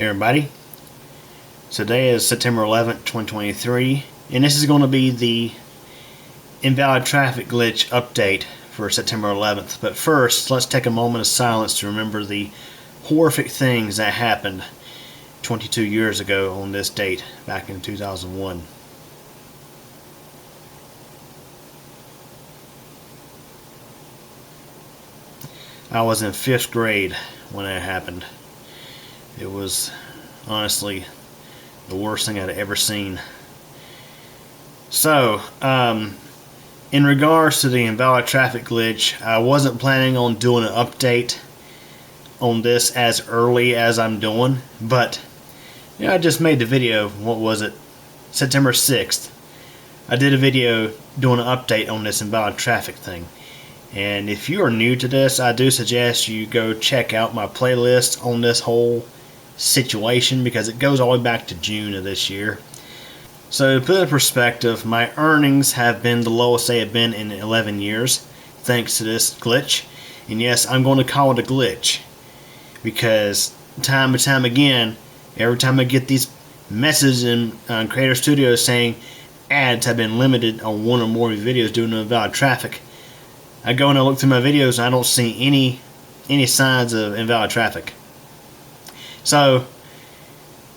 Hey everybody, today is September 11th, 2023, and this is going to be the invalid traffic glitch update for September 11th. But first, let's take a moment of silence to remember the horrific things that happened 22 years ago on this date, back in 2001. I was in 5th grade when that happened. It was honestly the worst thing I'd ever seen. So, in regards to the invalid traffic glitch, I wasn't planning on doing an update on this as early as I'm doing, but I just made the video, what was it, September 6th. I did a video doing an update on this invalid traffic thing. And if you are new to this, I do suggest you go check out my playlist on this whole situation, because it goes all the way back to June of this year. So to put it in perspective, my earnings have been the lowest they have been in 11 years thanks to this glitch. And yes, I'm going to call it a glitch, because time and time again, every time I get these messages in Creator Studio saying ads have been limited on one or more videos due to invalid traffic, I go and I look through my videos and I don't see any signs of invalid traffic. So,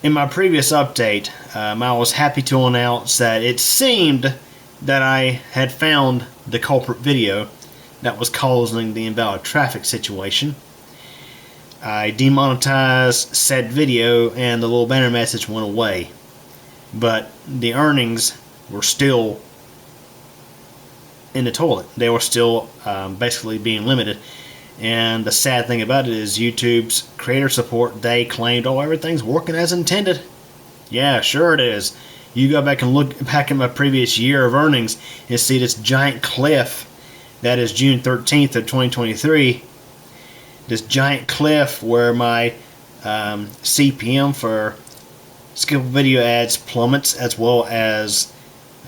in my previous update, I was happy to announce that it seemed that I had found the culprit video that was causing the invalid traffic situation. I demonetized said video and the little banner message went away. But the earnings were still in the toilet. They were still basically being limited. And the sad thing about it is YouTube's creator support, they claimed, oh, everything's working as intended. Yeah, sure it is. You go back and look back at my previous year of earnings and see this giant cliff that is June 13th of 2023. This giant cliff where my CPM for skippable video ads plummets, as well as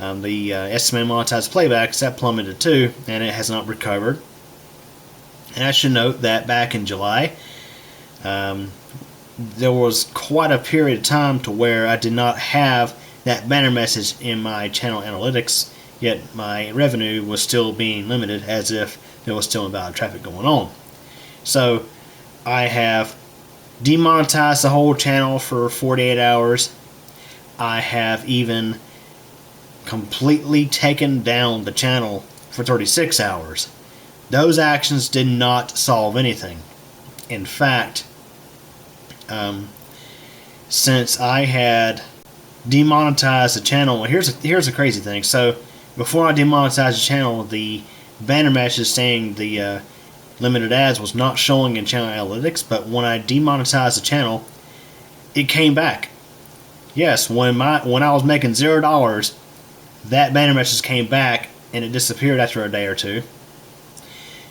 the estimated monetized playbacks, that plummeted too, and it has not recovered. And I should note that back in July, there was quite a period of time to where I did not have that banner message in my channel analytics, yet my revenue was still being limited as if there was still invalid traffic going on. So I have demonetized the whole channel for 48 hours. I have even completely taken down the channel for 36 hours. Those actions did not solve anything. In fact, since I had demonetized the channel, here's the crazy thing. So before I demonetized the channel, the banner message saying the limited ads was not showing in channel analytics, but when I demonetized the channel, it came back. Yes, when I was making $0, that banner message came back and it disappeared after a day or two.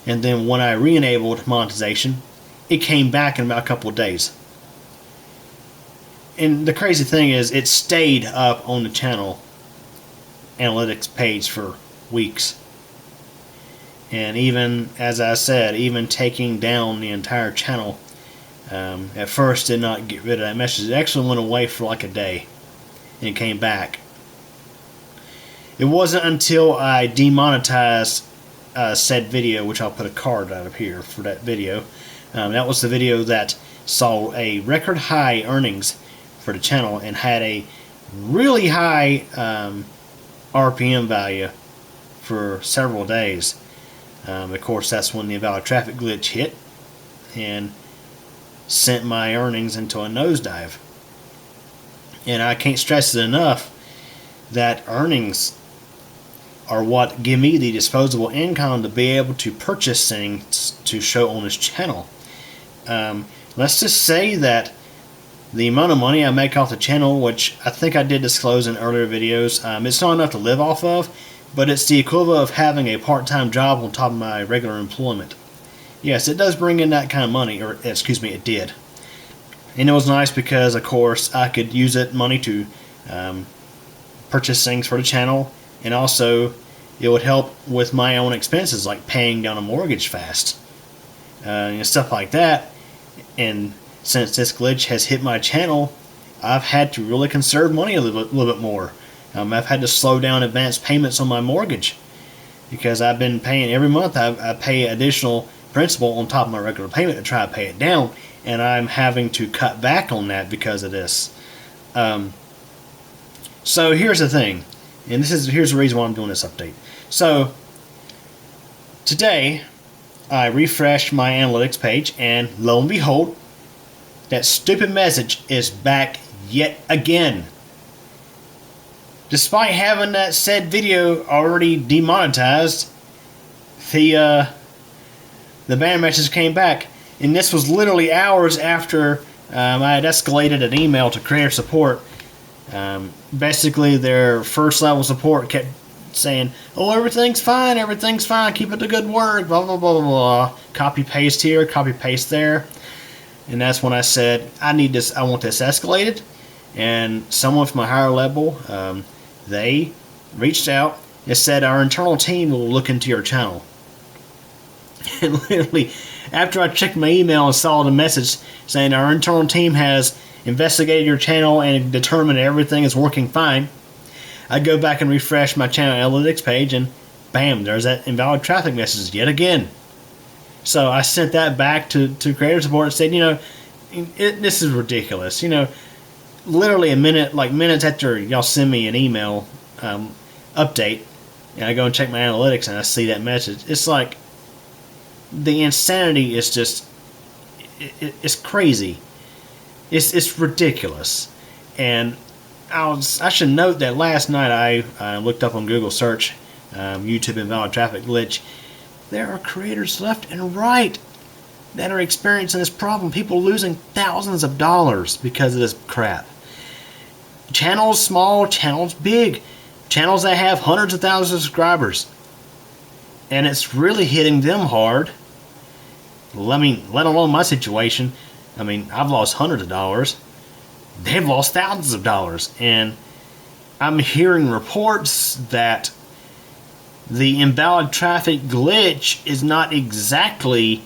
And then when I re-enabled monetization, it came back in about a couple of days. And the crazy thing is, it stayed up on the channel analytics page for weeks. And even, as I said, even taking down the entire channel, at first did not get rid of that message. It actually went away for like a day and came back. It wasn't until I demonetized said video, which I'll put a card out of here for that video. That was the video that saw a record high earnings for the channel and had a really high RPM value for several days. Of course, that's when the invalid traffic glitch hit and sent my earnings into a nosedive. And I can't stress it enough that earnings are what give me the disposable income to be able to purchase things to show on this channel. Let's just say that the amount of money I make off the channel, which I think I did disclose in earlier videos, it's not enough to live off of, but it's the equivalent of having a part-time job on top of my regular employment. Yes, it does bring in that kind of money, or excuse me, it did. And it was nice because, of course, I could use that money to purchase things for the channel, and also it would help with my own expenses, like paying down a mortgage fast, and stuff like that. And since this glitch has hit my channel, I've had to really conserve money a little bit more. I've had to slow down advance payments on my mortgage because I've been paying every month. I pay additional principal on top of my regular payment to try to pay it down, and I'm having to cut back on that because of this. So here's the thing, and here's the reason why I'm doing this update. So today I refreshed my analytics page, and lo and behold, that stupid message is back yet again. Despite having that said video already demonetized, the ban message came back, and this was literally hours after I had escalated an email to creator support. Basically, their first level support kept saying, "Oh, everything's fine, keep up the good work, blah blah blah blah blah." Copy paste here, copy paste there, and that's when I said, I want this escalated. And someone from a higher level, they reached out and said, "Our internal team will look into your channel." And literally, after I checked my email and saw the message saying, "Our internal team has investigated your channel and determined everything is working fine," I go back and refresh my channel analytics page, and bam, there's that invalid traffic message yet again. So I sent that back to creator support and said, this is ridiculous. Literally minutes after y'all send me an email update, and I go and check my analytics and I see that message. It's like, the insanity is just, it's crazy. It's ridiculous. And I should note that last night I looked up on Google search YouTube Invalid Traffic glitch. There are creators left and right that are experiencing this problem. People losing thousands of dollars because of this crap. Channels small, channels big, channels that have hundreds of thousands of subscribers, and it's really hitting them hard. Let alone my situation. I've lost hundreds of dollars. They've lost thousands of dollars, and I'm hearing reports that the invalid traffic glitch is not exactly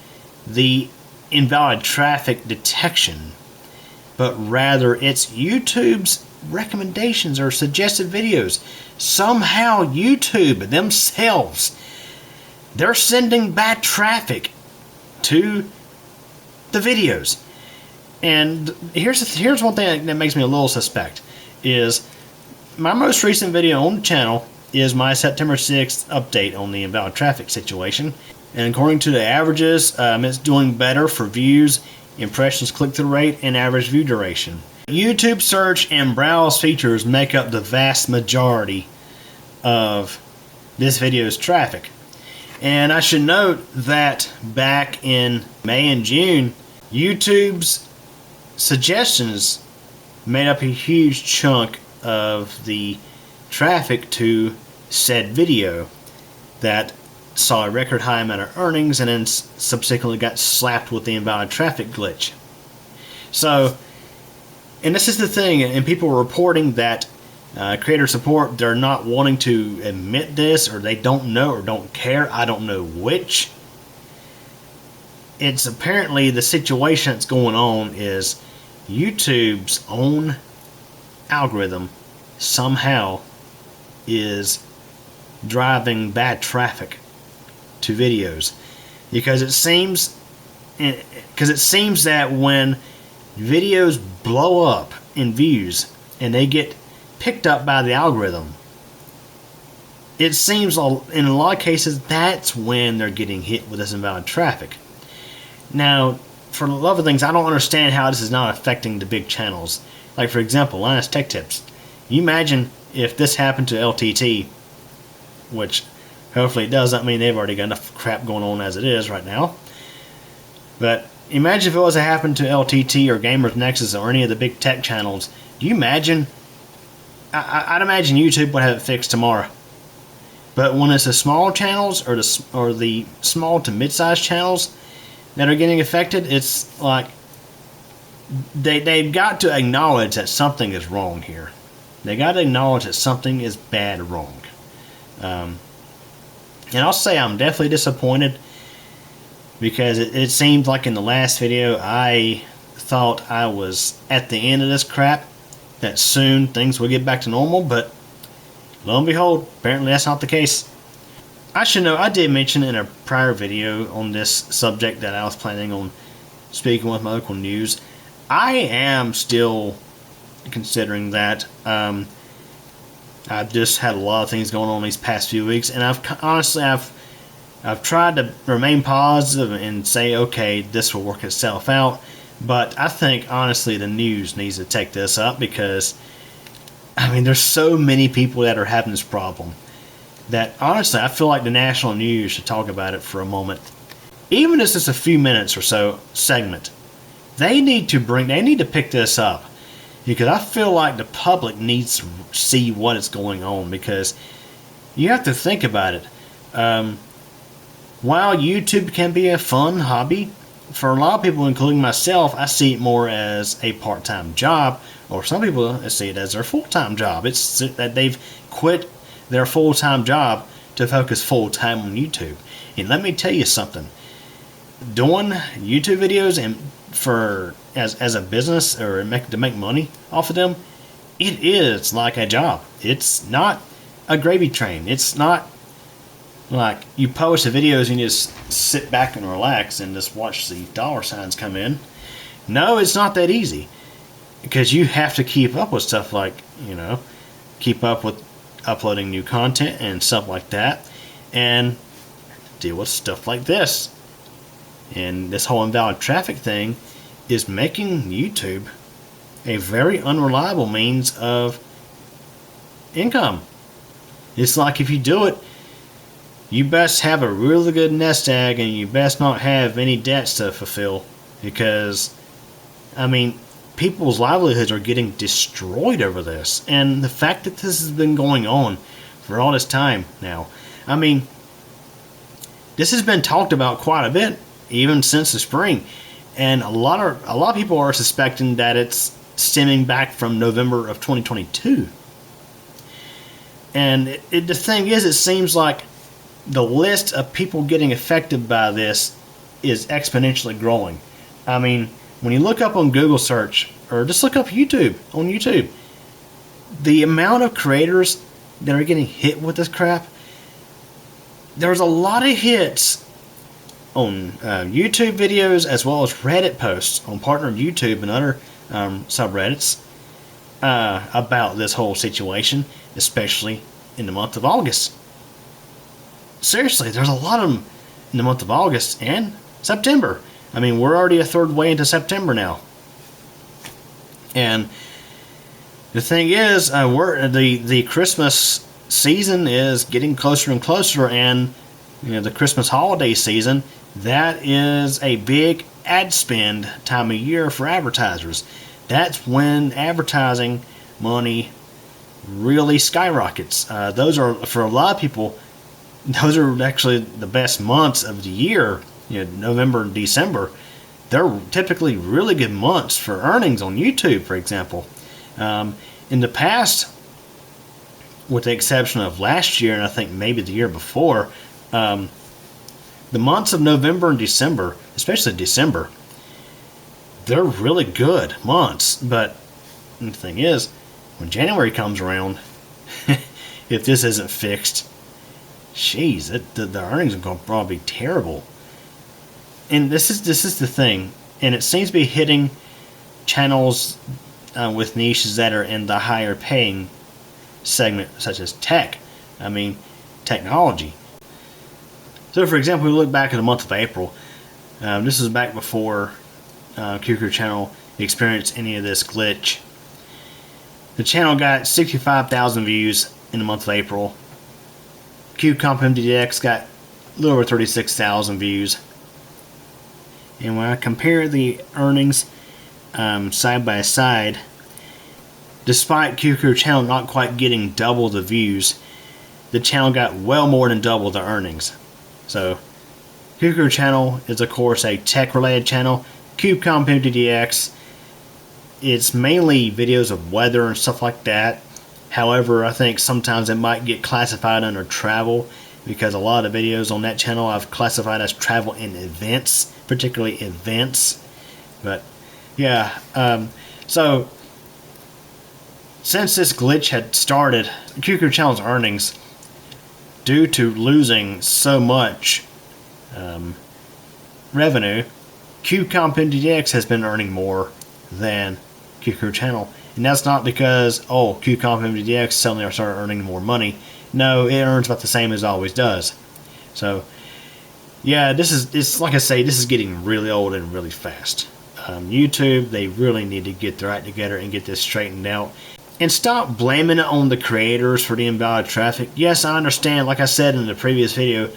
the invalid traffic detection, but rather it's YouTube's recommendations or suggested videos. Somehow YouTube themselves, they're sending bad traffic to the videos. And here's one thing that makes me a little suspect, is my most recent video on the channel is my September 6th update on the invalid traffic situation. And according to the averages, it's doing better for views, impressions, click-through rate, and average view duration. YouTube search and browse features make up the vast majority of this video's traffic. And I should note that back in May and June, YouTube's suggestions made up a huge chunk of the traffic to said video that saw a record high amount of earnings and then subsequently got slapped with the invalid traffic glitch. So, and this is the thing, and people are reporting that creator support, they're not wanting to admit this, or they don't know or don't care. I don't know which. It's apparently the situation that's going on is YouTube's own algorithm somehow is driving bad traffic to videos, because it seems that when videos blow up in views and they get picked up by the algorithm, it seems in a lot of cases that's when they're getting hit with this invalid traffic. Now, for the love of things, I don't understand how this is not affecting the big channels. Like, for example, Linus Tech Tips. You imagine if this happened to LTT, which hopefully it does. I mean, they've already got enough crap going on as it is right now. But imagine if it was to happen to LTT or Gamers Nexus or any of the big tech channels. Do you imagine? I'd imagine YouTube would have it fixed tomorrow. But when it's the small channels or the small to mid-sized channels that are getting affected, it's like they've got to acknowledge that something is wrong here. They got to acknowledge that something is bad wrong. And I'll say I'm definitely disappointed, because it seemed like in the last video I thought I was at the end of this crap, that soon things will get back to normal, but lo and behold, apparently that's not the case. I should know, I did mention in a prior video on this subject that I was planning on speaking with my local news. I am still considering that. I've just had a lot of things going on these past few weeks, and I've tried to remain positive and say, okay, this will work itself out. But I think, honestly, the news needs to take this up because, I mean, there's so many people that are having this problem that, honestly, I feel like the national news should talk about it for a moment. Even if it's just a few minutes or so segment, they need to pick this up because I feel like the public needs to see what is going on because you have to think about it. While YouTube can be a fun hobby, for a lot of people, including myself, I see it more as a part-time job, or some people see it as their full-time job. It's that they've quit their full-time job to focus full-time on YouTube. And let me tell you something. Doing YouTube videos and as a business or to make money off of them, it is like a job. It's not a gravy train. It's not like you post the videos and you just sit back and relax and just watch the dollar signs come in. No, it's not that easy. Because you have to keep up with stuff like, keep up with uploading new content and stuff like that. And deal with stuff like this. And this whole invalid traffic thing is making YouTube a very unreliable means of income. It's like if you do it, you best have a really good nest egg and you best not have any debts to fulfill because, I mean, people's livelihoods are getting destroyed over this. And the fact that this has been going on for all this time now, I mean, this has been talked about quite a bit even since the spring. And a lot of people are suspecting that it's stemming back from November of 2022. And the thing is, it seems like the list of people getting affected by this is exponentially growing. I mean, when you look up on Google search, or just look up YouTube, on YouTube, the amount of creators that are getting hit with this crap, there's a lot of hits on YouTube videos as well as Reddit posts on partnered YouTube and other subreddits about this whole situation, especially in the month of August. Seriously, there's a lot of them in the month of August and September. I mean, we're already a third way into September now. And the thing is, the Christmas season is getting closer and closer, and the Christmas holiday season, that is a big ad spend time of year for advertisers. That's when advertising money really skyrockets. Those are, for a lot of people, those are actually the best months of the year. November and December. They're typically really good months for earnings on YouTube, for example. In the past, with the exception of last year and I think maybe the year before, the months of November and December, especially December, they're really good months. But the thing is, when January comes around, if this isn't fixed, jeez, the earnings are going to probably be terrible. And this is the thing, and it seems to be hitting channels with niches that are in the higher paying segment, such as tech. I mean, technology. So, for example, we look back at the month of April. This is back before QQ channel experienced any of this glitch. The channel got 65,000 views in the month of April. QCompMDX got a little over 36,000 views. And when I compare the earnings side by side, despite QQ channel not quite getting double the views, the channel got well more than double the earnings. So, QQ channel is of course a tech-related channel. QCompMDX, it's mainly videos of weather and stuff like that. However, I think sometimes it might get classified under travel, because a lot of videos on that channel I've classified as travel and events, particularly events. But Yeah. So since this glitch had started, QQ Channel's earnings, due to losing so much revenue, QComp MTDX has been earning more than QQ Channel. And that's not because, oh, QComp MTDX suddenly started earning more money. No, it earns about the same as it always does. So, yeah, it's like I say, this is getting really old and really fast. YouTube, they really need to get their act together and get this straightened out. And stop blaming it on the creators for the invalid traffic. Yes, I understand, like I said in the previous video,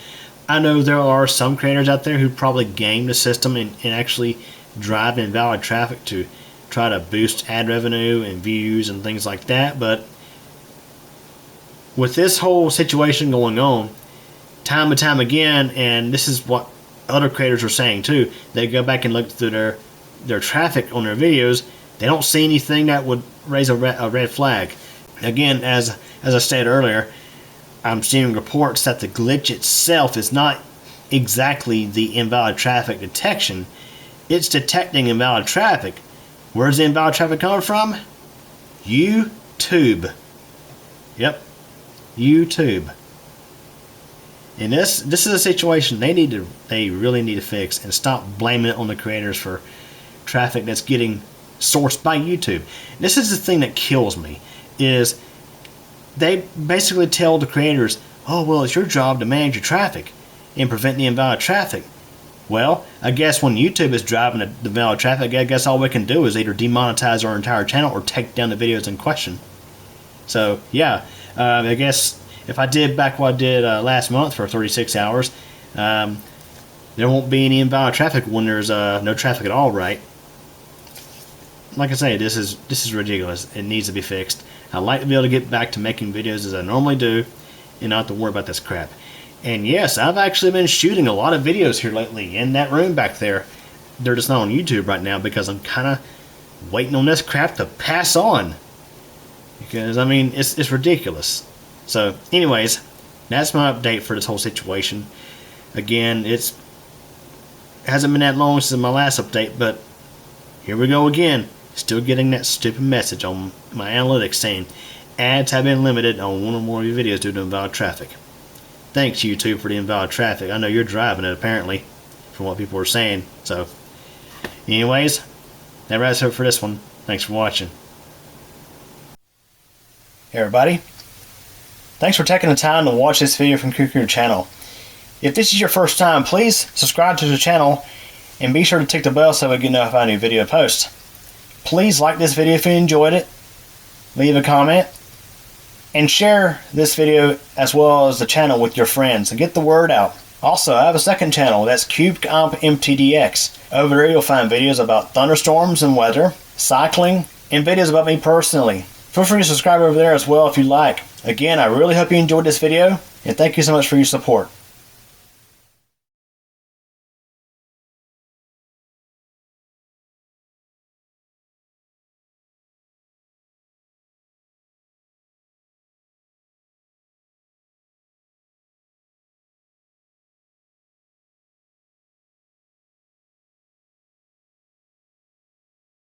I know there are some creators out there who probably game the system and actually drive invalid traffic to try to boost ad revenue and views and things like that. But with this whole situation going on, time and time again, and this is what other creators are saying too, they go back and look through their traffic on their videos, they don't see anything that would raise a red flag. Again, as I stated earlier, I'm seeing reports that the glitch itself is not exactly the invalid traffic detection. It's detecting invalid traffic. Where's the invalid traffic coming from? YouTube. Yep, YouTube. And this is a situation they really need to fix, and stop blaming it on the creators for traffic that's getting sourced by YouTube. This is the thing that kills me, is they basically tell the creators, oh, well, it's your job to manage your traffic and prevent the invalid traffic. Well, I guess when YouTube is driving the invalid traffic, I guess all we can do is either demonetize our entire channel or take down the videos in question. So, yeah, I guess if I did back what I did last month for 36 hours, there won't be any invalid traffic when there's no traffic at all, right? Like I say, this is ridiculous. It needs to be fixed. I'd like to be able to get back to making videos as I normally do and not have to worry about this crap. And yes, I've actually been shooting a lot of videos here lately in that room back there. They're just not on YouTube right now because I'm kind of waiting on this crap to pass on. Because, I mean, it's ridiculous. So, anyways, that's my update for this whole situation. Again, it hasn't been that long since my last update, but here we go again. Still getting that stupid message on my analytics saying ads have been limited on one or more of your videos due to invalid traffic. Thanks, YouTube, for the invalid traffic. I know you're driving it, apparently, from what people are saying. So, anyways, that wraps it up for this one. Thanks for watching. Hey, everybody. Thanks for taking the time to watch this video from QQ Channel. If this is your first time, please subscribe to the channel and be sure to tick the bell so we get notified of new video posts. Please like this video if you enjoyed it, leave a comment, and share this video as well as the channel with your friends and get the word out. Also, I have a second channel, that's QComp MTDX. Over there you'll find videos about thunderstorms and weather, cycling, and videos about me personally. Feel free to subscribe over there as well if you like. Again, I really hope you enjoyed this video, and thank you so much for your support.